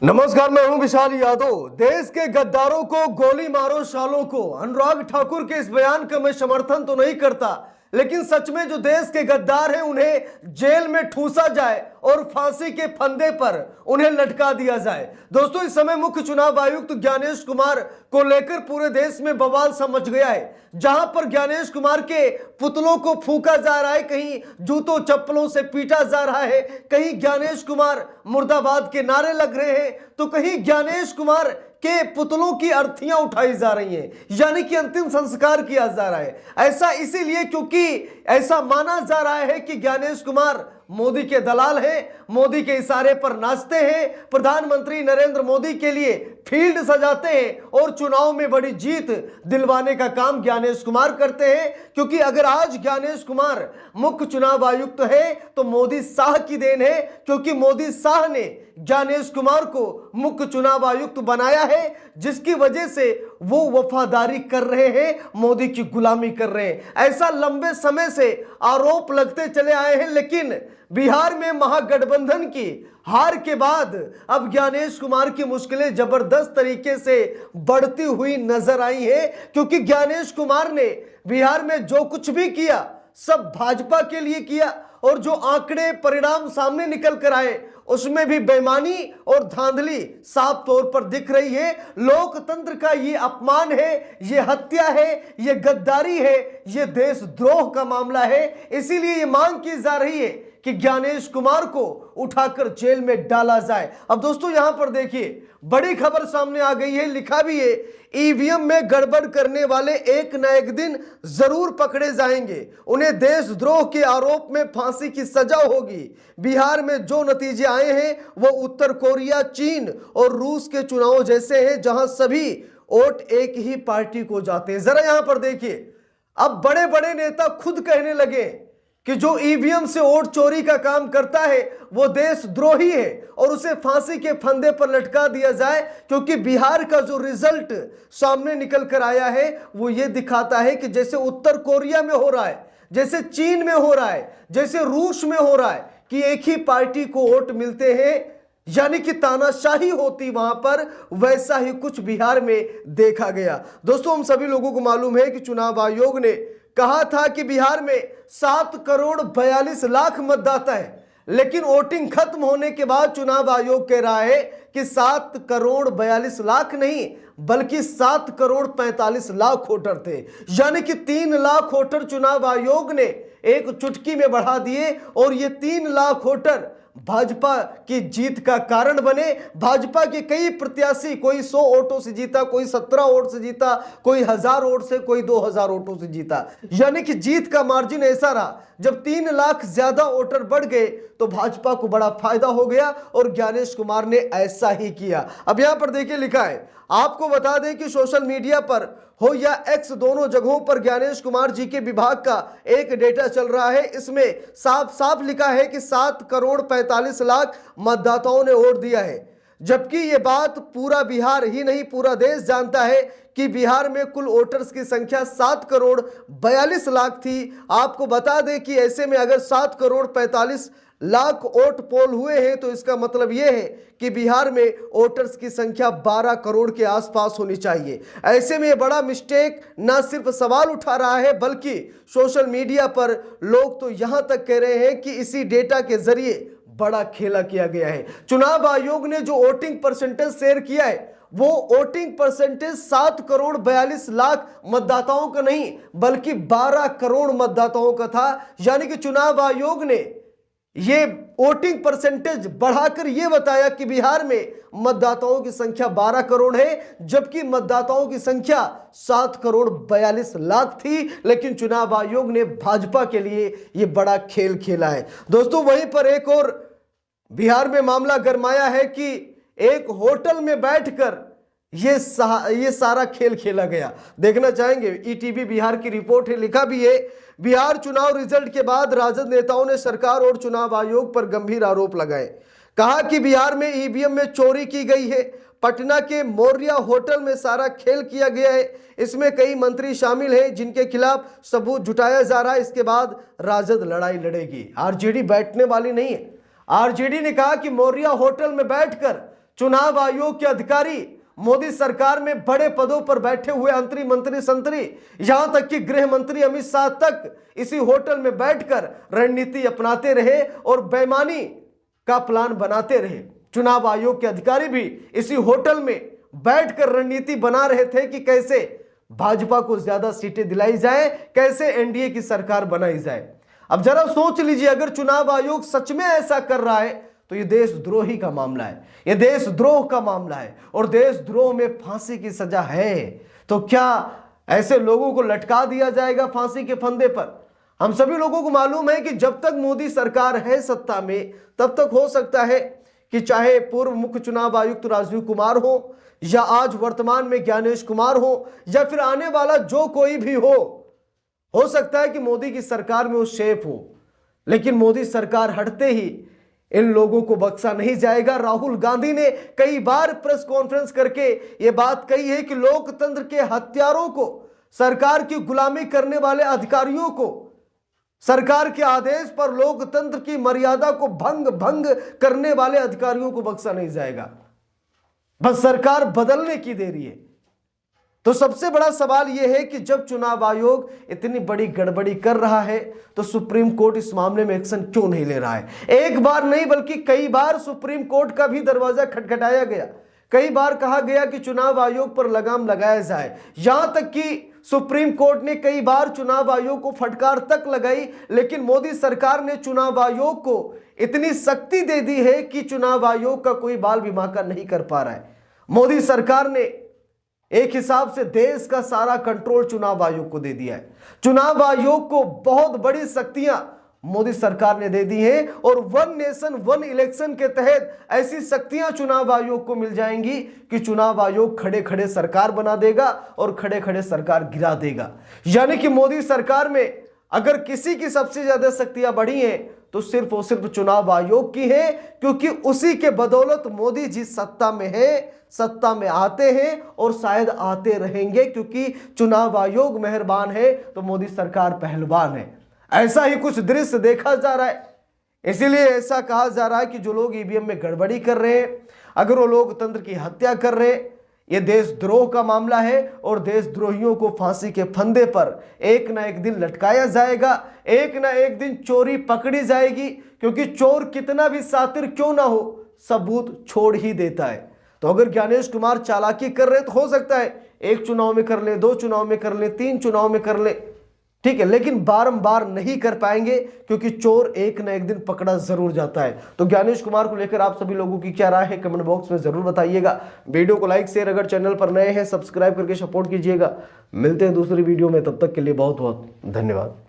नमस्कार, मैं हूं विशाल यादव। देश के गद्दारों को गोली मारो सालों को। अनुराग ठाकुर के इस बयान का मैं समर्थन तो नहीं करता, लेकिन सच में जो देश के गद्दार हैं उन्हें जेल में ठूसा जाए और फांसी के फंदे पर उन्हें लटका दिया जाए। दोस्तों, इस समय मुख्य चुनाव आयुक्त ज्ञानेश कुमार को लेकर पूरे देश में बवाल सा मच गया है। जहां पर ज्ञानेश कुमार के पुतलों को फूंका जा रहा है, कहीं जूतों चप्पलों से पीटा जा रहा है, कहीं ज्ञानेश कुमार मुर्दाबाद के नारे लग रहे हैं, तो कहीं ज्ञानेश कुमार के पुतलों की अर्थियां उठाई जा रही हैं, यानी कि अंतिम संस्कार किया जा रहा है। ऐसा इसीलिए क्योंकि ऐसा माना जा रहा है कि ज्ञानेश कुमार मोदी के दलाल हैं, मोदी के इशारे पर नाचते हैं, प्रधानमंत्री नरेंद्र मोदी के लिए फील्ड सजाते हैं और चुनाव में बड़ी जीत दिलवाने का काम ज्ञानेश कुमार करते हैं। क्योंकि अगर आज ज्ञानेश कुमार मुख्य चुनाव आयुक्त है तो मोदी शाह की देन है, क्योंकि मोदी शाह ने ज्ञानेश कुमार को मुख्य चुनाव आयुक्त बनाया है, जिसकी वजह से वो वफादारी कर रहे हैं, मोदी की गुलामी कर रहे हैं। ऐसा लंबे समय से आरोप लगते चले आए हैं, लेकिन बिहार में महागठबंधन की हार के बाद अब ज्ञानेश कुमार की मुश्किलें जबरदस्त तरीके से बढ़ती हुई नजर आई है। क्योंकि ज्ञानेश कुमार ने बिहार में जो कुछ भी किया सब भाजपा के लिए किया, और जो आंकड़े परिणाम सामने निकल कर आए उसमें भी बेईमानी और धांधली साफ तौर पर दिख रही है। लोकतंत्र का ये अपमान है, ये हत्या है, ये गद्दारी है, ये देशद्रोह का मामला है। इसीलिए ये मांग की जा रही है कि ज्ञानेश कुमार को उठाकर जेल में डाला जाए। अब दोस्तों, यहां पर देखिए, बड़ी खबर सामने आ गई है, लिखा भी है ईवीएम में गड़बड़ करने वाले एक न एक दिन जरूर पकड़े जाएंगे, उन्हें देशद्रोह के आरोप में फांसी की सजा होगी। बिहार में जो नतीजे आए हैं वो उत्तर कोरिया, चीन और रूस के चुनाव जैसे हैं, जहां सभी वोट एक ही पार्टी को जाते हैं। जरा यहां पर देखिए, अब बड़े बड़े नेता खुद कहने लगे कि जो ईवीएम से वोट चोरी का काम करता है वो देशद्रोही है और उसे फांसी के फंदे पर लटका दिया जाए। क्योंकि बिहार का जो रिजल्ट सामने निकल कर आया है वो ये दिखाता है कि जैसे उत्तर कोरिया में हो रहा है, जैसे चीन में हो रहा है, जैसे रूस में हो रहा है कि एक ही पार्टी को वोट मिलते हैं, यानी कि तानाशाही होती वहां पर, वैसा ही कुछ बिहार में देखा गया। दोस्तों, हम सभी लोगों को मालूम है कि चुनाव आयोग ने कहा था कि बिहार में 7 करोड़ 42 लाख मतदाता है, लेकिन वोटिंग खत्म होने के बाद चुनाव आयोग कह रहा है कि 7 करोड़ 42 लाख नहीं बल्कि 7 करोड़ 45 लाख वोटर थे। यानी कि 3 लाख वोटर चुनाव आयोग ने एक चुटकी में बढ़ा दिए, और ये 3 लाख वोटर भाजपा की जीत का कारण बने। भाजपा के कई प्रत्याशी, कोई 100 वोटों से जीता, कोई 17 वोट से जीता, कोई 1000 वोट से, कोई 2000 वोटों से जीता। यानी कि जीत का मार्जिन ऐसा रहा, जब 3 लाख ज्यादा वोटर बढ़ गए तो भाजपा को बड़ा फायदा हो गया, और ज्ञानेश कुमार ने ऐसा ही किया। अब यहां पर देखिए, लिखा है, आपको बता दें कि सोशल मीडिया पर हो या एक्स, दोनों जगहों पर ज्ञानेश कुमार जी के विभाग का एक डेटा चल रहा है। इसमें साफ साफ लिखा है कि 7 करोड़ 45 लाख मतदाताओं ने वोट दिया है, जबकि ये बात पूरा बिहार ही नहीं पूरा देश जानता है कि बिहार में कुल वोटर्स की संख्या 7 करोड़ 42 लाख थी। आपको बता दें कि ऐसे में अगर 7 करोड़ 45 लाख वोट पोल हुए हैं तो इसका मतलब यह है कि बिहार में वोटर्स की संख्या 12 करोड़ के आसपास होनी चाहिए। ऐसे में यह बड़ा मिस्टेक न सिर्फ सवाल उठा रहा है, बल्कि सोशल मीडिया पर लोग तो यहां तक कह रहे हैं कि इसी डेटा के जरिए बड़ा खेला किया गया है। चुनाव आयोग ने जो वोटिंग परसेंटेज शेयर किया है वो वोटिंग परसेंटेज 7 करोड़ 42 लाख मतदाताओं का नहीं बल्कि 12 करोड़ मतदाताओं का था। यानी कि चुनाव आयोग ने ये वोटिंग परसेंटेज बढ़ाकर ये बताया कि बिहार में मतदाताओं की संख्या 12 करोड़ है, जबकि मतदाताओं की संख्या 7 करोड़ 42 लाख थी। लेकिन चुनाव आयोग ने भाजपा के लिए ये बड़ा खेल खेला है। दोस्तों, वहीं पर एक और बिहार में मामला गरमाया है कि एक होटल में बैठकर ये सारा खेल खेला गया। देखना चाहेंगे, ईटीवी बिहार की रिपोर्ट है, लिखा भी है, बिहार चुनाव रिजल्ट के बाद राजद नेताओं ने सरकार और चुनाव आयोग पर गंभीर आरोप लगाए। कहा कि बिहार में ईवीएम में चोरी की गई है, पटना के मौर्या होटल में सारा खेल किया गया है, इसमें कई मंत्री शामिल हैं जिनके खिलाफ सबूत जुटाया जा रहा है। इसके बाद राजद लड़ाई लड़ेगी। आरजेडी बैठने वाली नहीं है। आरजेडी ने कहा कि मौर्या होटल में बैठकर चुनाव आयोग के अधिकारी, मोदी सरकार में बड़े पदों पर बैठे हुए मंत्री संतरी, यहां तक कि गृह मंत्री अमित शाह तक इसी होटल में बैठकर रणनीति अपनाते रहे और बेईमानी का प्लान बनाते रहे। चुनाव आयोग के अधिकारी भी इसी होटल में बैठकर रणनीति बना रहे थे कि कैसे भाजपा को ज्यादा सीटें दिलाई जाए, कैसे एनडीए की सरकार बनाई जाए। अब जरा सोच लीजिए, अगर चुनाव आयोग सच में ऐसा कर रहा है तो ये देशद्रोही का मामला है, ये देशद्रोह का मामला है और देशद्रोह में फांसी की सजा है। तो क्या ऐसे लोगों को लटका दिया जाएगा फांसी के फंदे पर? हम सभी लोगों को मालूम है कि जब तक मोदी सरकार है सत्ता में, तब तक हो सकता है कि चाहे पूर्व मुख्य चुनाव आयुक्त राजीव कुमार हो, या आज वर्तमान में ज्ञानेश कुमार हो, या फिर आने वाला जो कोई भी हो सकता है कि मोदी की सरकार में वो शेफ हो, लेकिन मोदी सरकार हटते ही इन लोगों को बख्शा नहीं जाएगा। राहुल गांधी ने कई बार प्रेस कॉन्फ्रेंस करके ये बात कही है कि लोकतंत्र के हत्यारों को, सरकार की गुलामी करने वाले अधिकारियों को, सरकार के आदेश पर लोकतंत्र की मर्यादा को भंग करने वाले अधिकारियों को बख्शा नहीं जाएगा। बस सरकार बदलने की देरी है। तो सबसे बड़ा सवाल यह है कि जब चुनाव आयोग इतनी बड़ी गड़बड़ी कर रहा है तो सुप्रीम कोर्ट इस मामले में एक्शन क्यों नहीं ले रहा है? एक बार नहीं बल्कि कई बार सुप्रीम कोर्ट का भी दरवाजा खटखटाया गया, कई बार कहा गया कि चुनाव आयोग पर लगाम लगाया जाए। यहां तक कि सुप्रीम कोर्ट ने कई बार चुनाव आयोग को फटकार तक लगाई, लेकिन मोदी सरकार ने चुनाव आयोग को इतनी शक्ति दे दी है कि चुनाव आयोग का कोई बाल बीमाका नहीं कर पा रहा है। मोदी सरकार ने एक हिसाब से देश का सारा कंट्रोल चुनाव आयोग को दे दिया है। चुनाव आयोग को बहुत बड़ी शक्तियां मोदी सरकार ने दे दी हैं और वन नेशन वन इलेक्शन के तहत ऐसी शक्तियां चुनाव आयोग को मिल जाएंगी कि चुनाव आयोग खड़े खड़े सरकार बना देगा और खड़े खड़े सरकार गिरा देगा। यानी कि मोदी सरकार में अगर किसी की सबसे ज्यादा शक्तियां बढ़ी हैं तो सिर्फ और सिर्फ चुनाव आयोग की है, क्योंकि उसी के बदौलत मोदी जी सत्ता में है, सत्ता में आते हैं और शायद आते रहेंगे, क्योंकि चुनाव आयोग मेहरबान है तो मोदी सरकार पहलवान है। ऐसा ही कुछ दृश्य देखा जा रहा है। इसीलिए ऐसा कहा जा रहा है कि जो लोग ईवीएम में गड़बड़ी कर रहे हैं, अगर वो लोकतंत्र की हत्या कर रहे हैं, ये देशद्रोह का मामला है और देशद्रोहियों को फांसी के फंदे पर एक ना एक दिन लटकाया जाएगा, एक ना एक दिन चोरी पकड़ी जाएगी, क्योंकि चोर कितना भी शातिर क्यों ना हो, सबूत छोड़ ही देता है। तो अगर ज्ञानेश कुमार चालाकी कर रहे तो हो सकता है एक चुनाव में कर ले, 2 चुनाव में कर ले, 3 चुनाव में कर ले, ठीक है, लेकिन बारंबार नहीं कर पाएंगे, क्योंकि चोर एक ना एक दिन पकड़ा जरूर जाता है। तो ज्ञानेश कुमार को लेकर आप सभी लोगों की क्या राय है कमेंट बॉक्स में जरूर बताइएगा। वीडियो को लाइक शेयर, अगर चैनल पर नए हैं सब्सक्राइब करके सपोर्ट कीजिएगा। मिलते हैं दूसरी वीडियो में, तब तक के लिए बहुत बहुत धन्यवाद।